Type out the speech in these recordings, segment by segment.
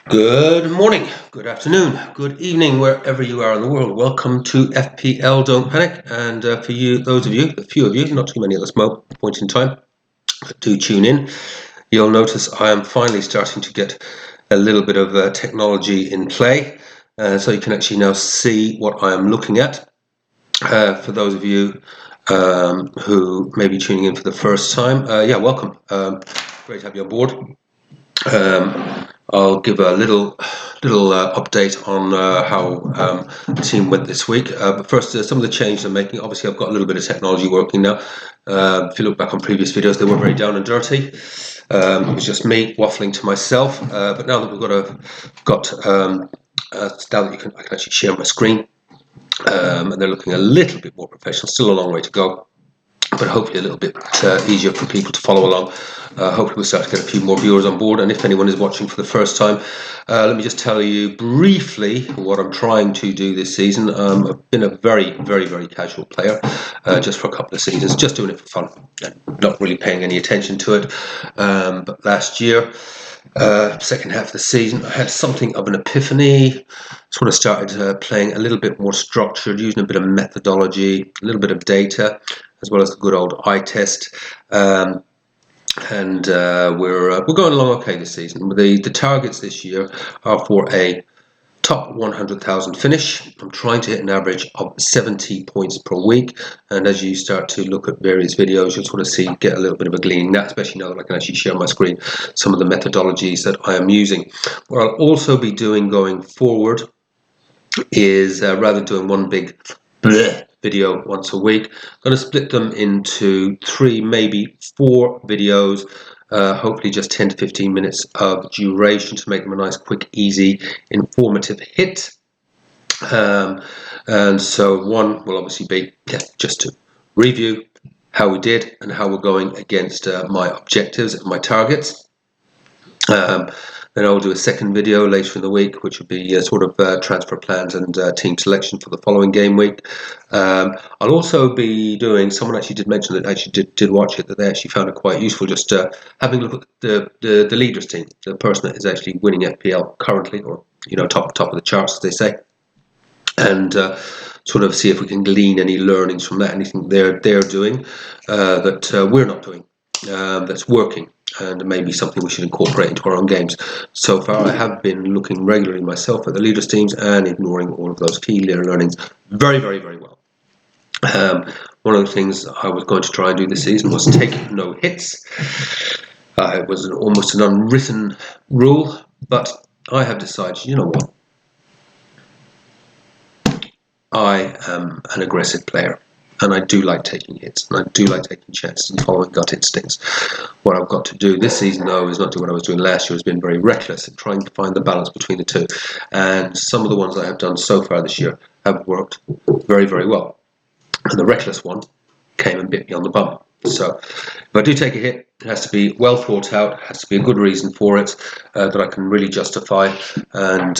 Good morning, good afternoon, good evening, wherever you are in the world. Welcome to FPL Don't Panic. And for you, those of you, a few of you, not too many at this point in time, do tune in. You'll notice I am finally starting to get a little bit of technology in play, so you can actually now see what I am looking at. For those of you who may be tuning in for the first time, welcome. Great to have you on board. I'll give a little update on how the team went this week. But first, some of the changes I'm making. Obviously, I've got a little bit of technology working now. If you look back on previous videos, they were very down and dirty. It was just me waffling to myself. But now that we've now that I can actually share my screen, and they're looking a little bit more professional. Still a long way to go, but hopefully a little bit easier for people to follow along. Hopefully we'll start to get a few more viewers on board. And if anyone is watching for the first time, let me just tell you briefly what I'm trying to do this season. I've been a very, very, very casual player, just for a couple of seasons, just doing it for fun, and not really paying any attention to it. But last year, second half of the season, I had something of an epiphany. Sort of started playing a little bit more structured, using a bit of methodology, a little bit of data, as well as the good old eye test. And we're going along okay this season. The targets this year are for a top 100,000 finish. I'm trying to hit an average of 70 points per week, and as you start to look at various videos, you'll sort of get a little bit of a gleaning that, especially now that I can actually share my screen some of the methodologies that I am using. What I'll also be doing going forward is rather than doing one big video once a week, I'm going to split them into 3, maybe 4 videos, hopefully just 10 to 15 minutes of duration to make them a nice, quick, easy, informative hit. And so one will obviously be just to review how we did and how we're going against my objectives and my targets. Then I'll do a second video later in the week, which will be transfer plans and team selection for the following game week. I'll also be doing, someone actually did mention that actually did watch it, that they actually found it quite useful, just having a look at the leaders team, the person that is actually winning FPL currently, or top of the charts, as they say, and sort of see if we can glean any learnings from that, anything they're doing that we're not doing, that's working, and maybe something we should incorporate into our own games. So far, I have been looking regularly myself at the leaders teams and ignoring all of those key leader learnings very, very, very well. One of the things I was going to try and do this season was take no hits. It was almost an unwritten rule, but I have decided, you know what? I am an aggressive player, and I do like taking hits, and I do like taking chances and following gut instincts. What I've got to do this season, though, is not do what I was doing last year. Has been very reckless in trying to find the balance between the two, and some of the ones I have done so far this year have worked very, very well. And the reckless one came and bit me on the bum. So if I do take a hit, it has to be well thought out, it has to be a good reason for it, that I can really justify, and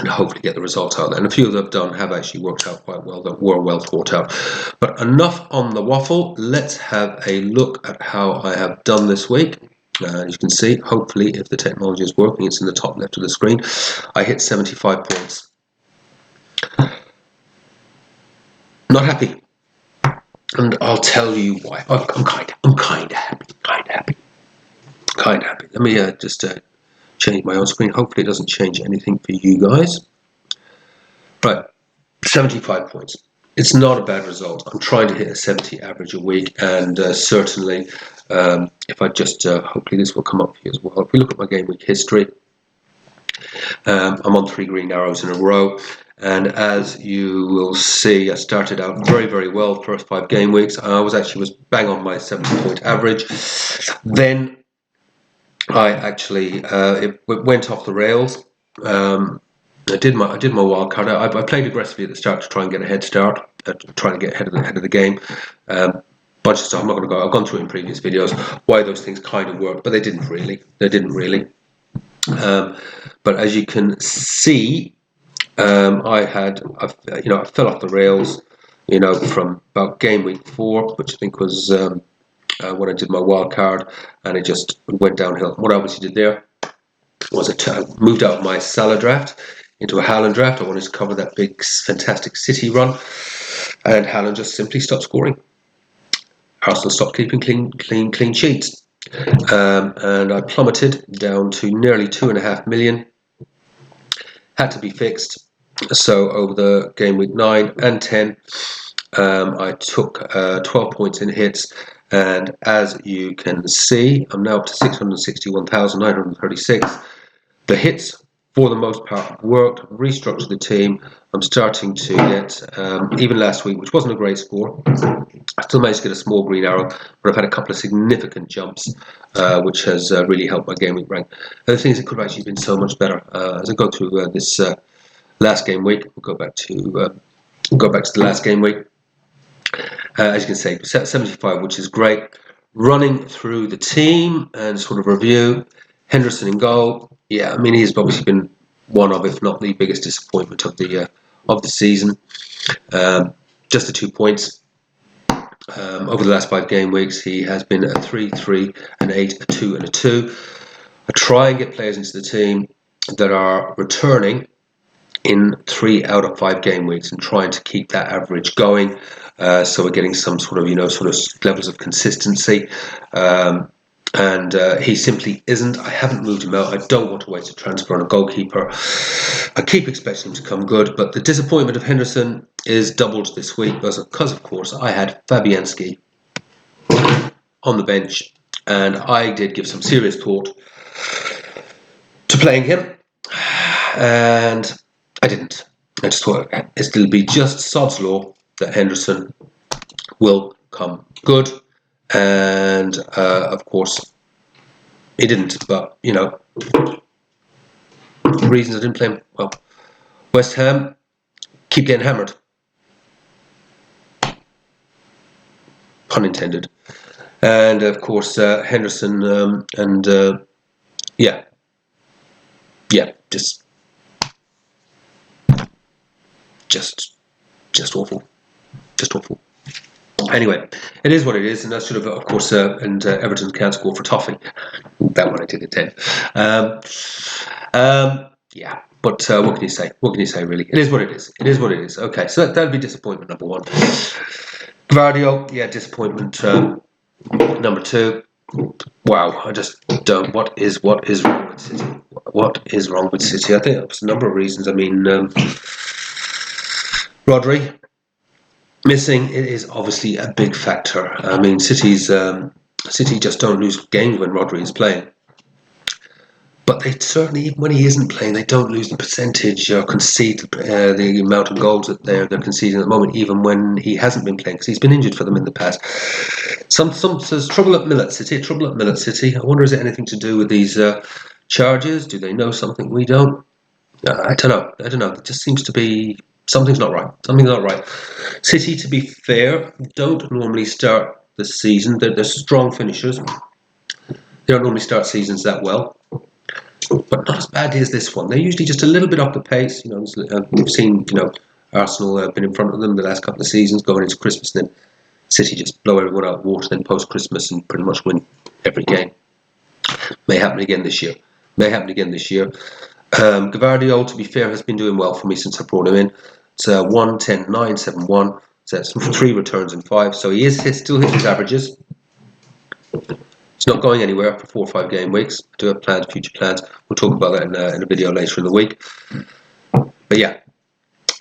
hopefully get the results out there. And a few that I've done have actually worked out quite well, that were well thought out. But enough on the waffle. Let's have a look at how I have done this week. As you can see, hopefully, if the technology is working, it's in the top left of the screen. I hit 75 points. Not happy. And I'll tell you why. I'm kind of happy. Let me just change my own screen. Hopefully it doesn't change anything for you guys. Right, 75 points. It's not a bad result. I'm trying to hit a 70 average a week, and certainly if I just, hopefully this will come up here as well. If we look at my game week history, I'm on 3 green arrows in a row, and as you will see, I started out very, very well first 5 game weeks. I was bang on my 70-point average. Then I actually it went off the rails. I did my wild card. I played aggressively at the start to try and get a head start, trying to get ahead of the game. Bunch of stuff I'm not going to go. I've gone through in previous videos why those things kind of work, but they didn't really. But as you can see, I fell off the rails. From about game week 4, which I think was when I did my wild card, and it just went downhill. What I obviously did there was I moved out of my Salah draft into a Haaland draft. I wanted to cover that big, fantastic City run, and Haaland just simply stopped scoring. Arsenal stopped keeping clean sheets, and I plummeted down to nearly 2.5 million. Had to be fixed. So over the game week 9 and 10, I took 12 points in hits, and as you can see, I'm now up to 661,936. The hits, for the most part, worked, restructured the team. I'm starting to get, even last week, which wasn't a great score, I still managed to get a small green arrow, but I've had a couple of significant jumps, which has really helped my game week rank. And the thing is, it could have actually been so much better. As I go through this last game week, we'll go back to the last game week. As you can see, 75, which is great. Running through the team and sort of review, Henderson in goal. Yeah, I mean, he's obviously been one of, if not the biggest disappointment of the season. Just the 2 points. Over the last 5 game weeks, he has been a 3, 3, an 8, a 2, and a 2. I try and get players into the team that are returning in 3 out of 5 game weeks and trying to keep that average going. So we're getting some sort of levels of consistency. And he simply isn't. I haven't moved him out. I don't want to waste a transfer on a goalkeeper. I keep expecting him to come good, but the disappointment of Henderson is doubled this week because, of course, I had Fabianski on the bench, and I did give some serious thought to playing him, and I didn't. I just thought it'll be just sod's law that Henderson will come good. And of course, he didn't. But reasons I didn't play him. Well, West Ham keep getting hammered. Pun intended. And of course, Henderson and just awful, just awful. Anyway, it is what it is, and that's sort of course, and Everton can't score for toffee. That one I did at 10. But what can you say? What can you say, really? It is what it is. It is what it is. Okay, so that'd be disappointment number 1. Gvardiol, disappointment number 2. Wow, I just don't. What is wrong with City? What is wrong with City? I think there's a number of reasons. I mean, Rodri missing, it is obviously a big factor. I mean, City just don't lose games when Rodri is playing. But they certainly, even when he isn't playing, they don't lose the percentage or concede the amount of goals that they're conceding at the moment, even when he hasn't been playing, because he's been injured for them in the past. Some says trouble at Millet City. I wonder, is it anything to do with these charges? Do they know something we don't? I don't know. It just seems to be something's not right. City, to be fair, don't normally start the season. They're strong finishers. They don't normally start seasons that well, but not as badly as this one. They're usually just a little bit off the pace. We've seen, Arsenal have been in front of them the last couple of seasons going into Christmas, and then City just blow everyone out of water then post-Christmas and pretty much win every game. May happen again this year. Gvardiol, to be fair, has been doing well for me since I brought him in. It's 1, 10, 9, 7, 1. So that's 3 returns in 5. So he still hitting his averages. It's not going anywhere for 4 or 5 game weeks. I do have future plans. We'll talk about that in a video later in the week. But yeah,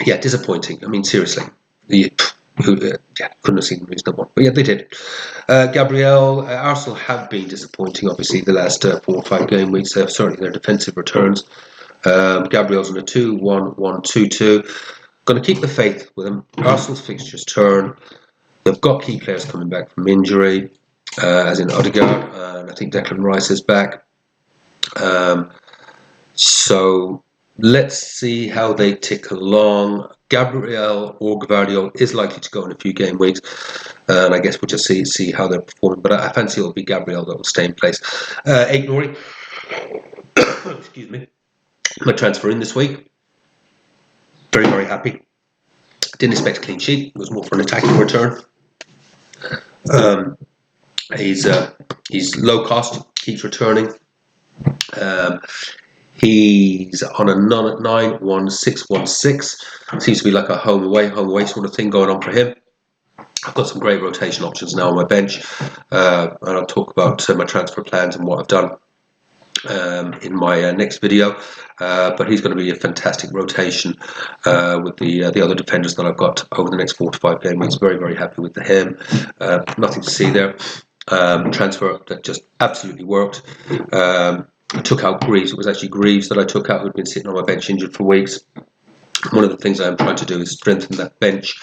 disappointing. I mean, seriously. Couldn't have seen the reason number 1. But yeah, they did. Gabriel, Arsenal have been disappointing, obviously, the last 4 or 5 game weeks. Certainly their defensive returns. Gabriel's on a 2, 1, 1, 2, 2. Going to keep the faith with him. Arsenal's fixtures turn. They've got key players coming back from injury, as in Odegaard, and I think Declan Rice is back. So let's see how they tick along. Gabriel or Gvardiol is likely to go in a few game weeks, and I guess we'll just see how they're performing. But I fancy it'll be Gabriel that will stay in place. Nori, excuse me, my transfer in this week. Very, very happy. Didn't expect a clean sheet. It was more for an attacking return. He's low cost, keeps returning. He's on a 9-1-6-1-6. Seems to be like a home away sort of thing going on for him. I've got some great rotation options now on my bench, and I'll talk about my transfer plans and what I've done in my next video. But he's going to be a fantastic rotation with the other defenders that I've got over the next 4 to 5 game weeks. Very, very happy with him. Nothing to see there. Transfer that just absolutely worked. I took out Greaves. It was actually Greaves that I took out, who'd been sitting on my bench injured for weeks. One of the things I'm trying to do is strengthen that bench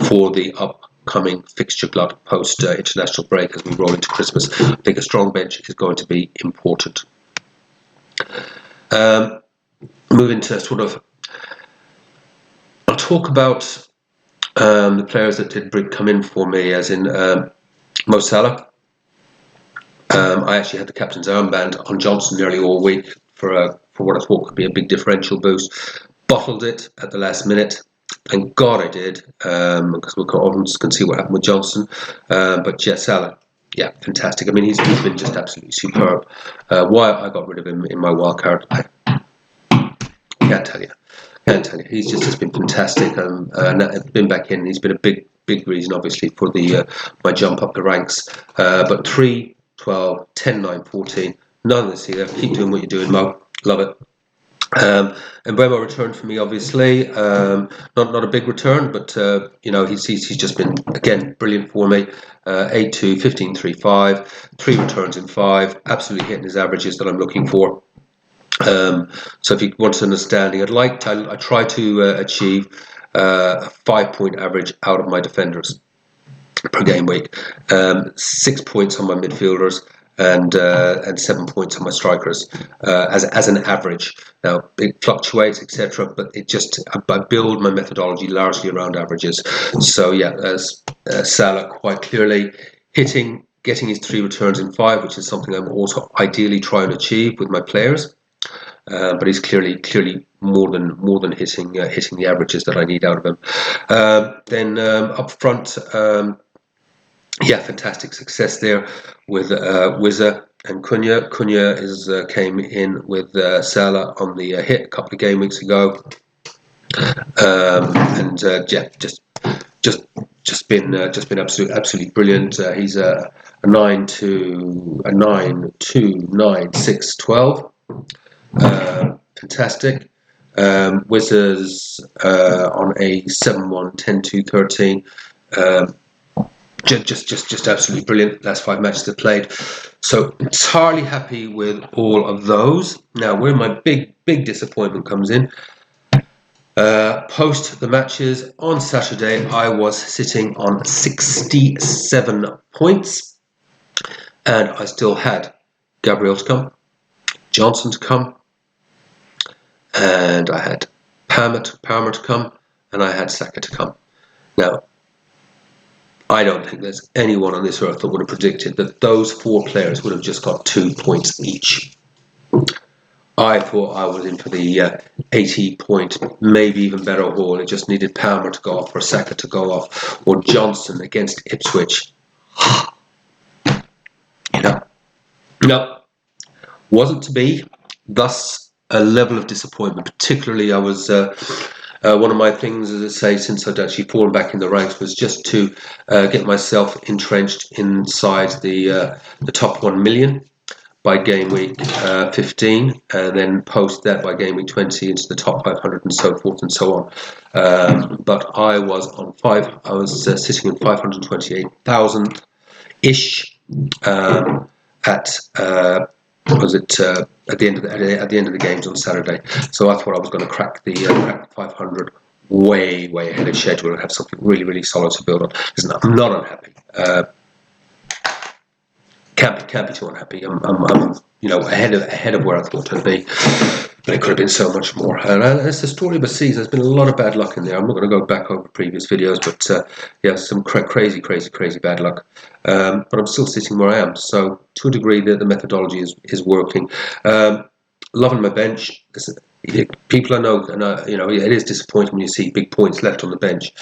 for the upcoming fixture glut post international break as we roll into Christmas. I think a strong bench is going to be important. Moving to I'll talk about the players that did come in for me, as in Mo Salah. I actually had the captain's armband on Johnson nearly all week for what I thought could be a big differential boost. Bottled it at the last minute. Thank God I did, because we can see what happened with Johnson. But yeah, Salah, yeah, fantastic. I mean, he's been just absolutely superb. Why I got rid of him in my wildcard, I can't tell you. He's just been fantastic, and been back in. He's been a big reason, obviously, for my jump up the ranks. But 3, 12, 10, 9, 14, none of this here. Keep doing what you're doing, Mo. Love it. And Bremo returned for me, obviously. Not a big return, but he's just been, again, brilliant for me. 8-2, 15-3, 5, 3 returns in 5, absolutely hitting his averages that I'm looking for. So if you want an understanding, I try to achieve a 5-point average out of my defenders per game week, 6 points on my midfielders, and 7 points on my strikers as an average. Now it fluctuates, etc., but I build my methodology largely around averages. So yeah, Salah quite clearly getting his 3 returns in 5, which is something I'm also ideally trying to achieve with my players. But he's clearly more than hitting the averages that I need out of him. Then up front, yeah, fantastic success there with Wizza and Cunha. Cunha came in with Salah on the hit a couple of game weeks ago, and yeah, just been absolutely brilliant. He's a 9-2-9-6-12. Fantastic. Wizards on a 7-1-10-2-13. Just absolutely brilliant. Last 5 matches they've played. So entirely happy with all of those. Now where my big disappointment comes in. Post the matches on Saturday, I was sitting on 67 points, and I still had Gabriel to come, Johnson to come, and I had Palmer to come, and I had Saka to come. Now, I don't think there's anyone on this earth that would have predicted that those 4 players would have just got 2 points each. I thought I was in for the 80-point, maybe even better haul. It just needed Palmer to go off or Saka to go off, or Johnson against Ipswich. No, wasn't to be. Thus, a level of disappointment. Particularly, I was one of my things, as I say, since I'd actually fallen back in the ranks, was just to get myself entrenched inside the top 1 million by game week 15, and then post that by game week 20 into the top 500 and so forth and so on. But I was on sitting in 528,000 ish at the end of the games on Saturday. So I thought I was going to crack the 500 way ahead of schedule and have something really solid to build on. Listen, I'm not unhappy. Can't be too unhappy. I'm ahead of where I thought I'd be, but it could have been so much more. And it's the story of a season. There's been a lot of bad luck in there. I'm not going to go back over previous videos, but yeah, some crazy bad luck. But I'm still sitting where I am. So to a degree, the methodology is working. Loving my bench. People I know, it is disappointing when you see big points left on the bench.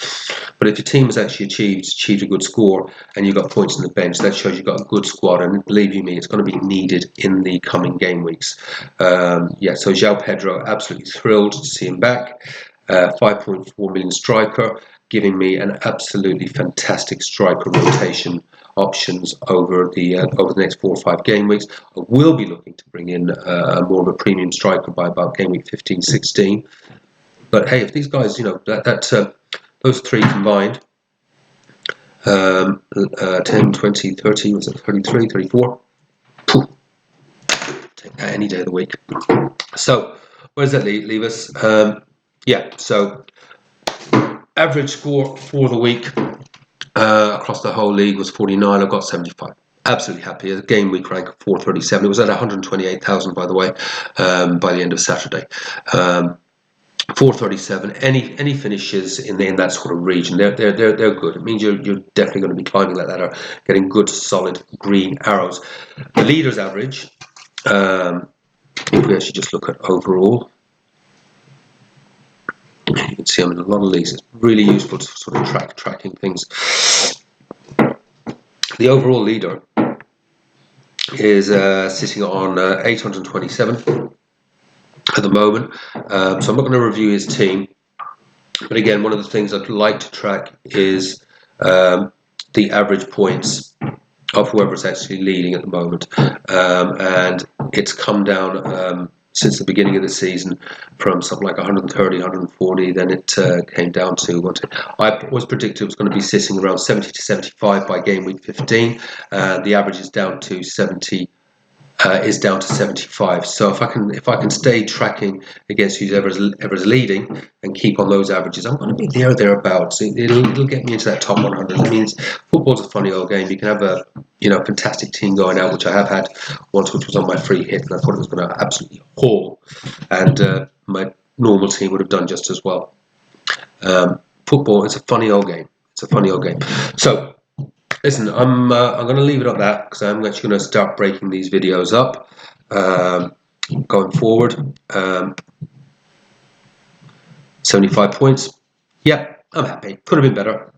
But if your team has actually achieved a good score and you've got points on the bench, that shows you've got a good squad. And believe you me, it's going to be needed in the coming game weeks. So João Pedro, absolutely thrilled to see him back. 5.4 million striker, giving me an absolutely fantastic striker rotation options over the next 4 or 5 game weeks. I will be looking to bring in more of a premium striker by about game week 15, 16. But hey, if these guys, those three combined, 10, 20, 30, was it 33, 34? Take that any day of the week. So where does that leave us? So average score for the week across the whole league was 49. I got 75. Absolutely happy. A game week rank of 437. It was at 128,000, by the way, by the end of Saturday. 437. Any finishes in that sort of region, they're good. It means you're definitely going to be climbing that ladder, getting good solid green arrows. The leaders average. If we actually just look at overall, you can see I'm in a lot of leagues. It's really useful to sort of tracking things. The overall leader is sitting on 827 at the moment. So I'm not going to review his team. But again, one of the things I'd like to track is the average points of whoever's actually leading at the moment. And it's come down since the beginning of the season from something like 130, 140. Then it came down to what I was predicted it was going to be sitting around 70 to 75 by game week 15. The average is down to 70. Is down to 75. So if I can stay tracking against whoever's leading and keep on those averages, I'm going to be thereabouts. It'll get me into that top 100. It means football's a funny old game. You can have a fantastic team going out, which I have had once, which was on my free hit, and I thought it was going to absolutely haul, and my normal team would have done just as well. Football is a funny old game. It's a funny old game. So. Listen, I'm going to leave it at that because I'm actually going to start breaking these videos up going forward. 75 points. Yeah, I'm happy. Could have been better.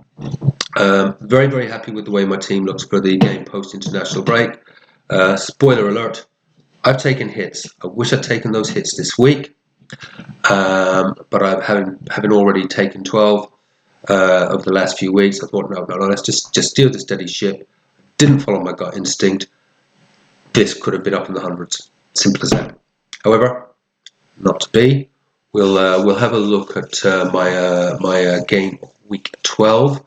Very, very happy with the way my team looks for the game post-international break. Spoiler alert, I've taken hits. I wish I'd taken those hits this week, but I having already taken 12 over the last few weeks, I thought, no, let's just steer the steady ship. Didn't follow my gut instinct. This could have been up in the hundreds. Simple as that. However, not to be. We'll have a look at my game week 12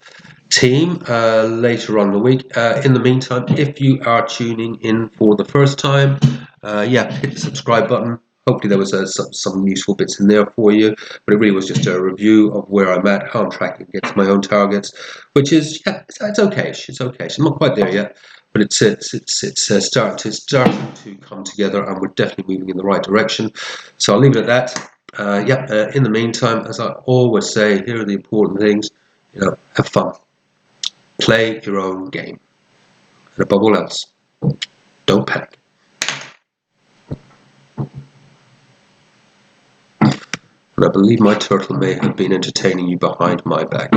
team later on in the week. In the meantime, if you are tuning in for the first time, hit the subscribe button. Hopefully there was some useful bits in there for you, but it really was just a review of where I'm at, how I'm tracking against my own targets, which is it's okay. It's okay. So I'm not quite there yet, but it's starting to come together, and we're definitely moving in the right direction. So I'll leave it at that. In the meantime, as I always say, here are the important things. Have fun, play your own game, and above all else, don't panic. And I believe my turtle may have been entertaining you behind my back.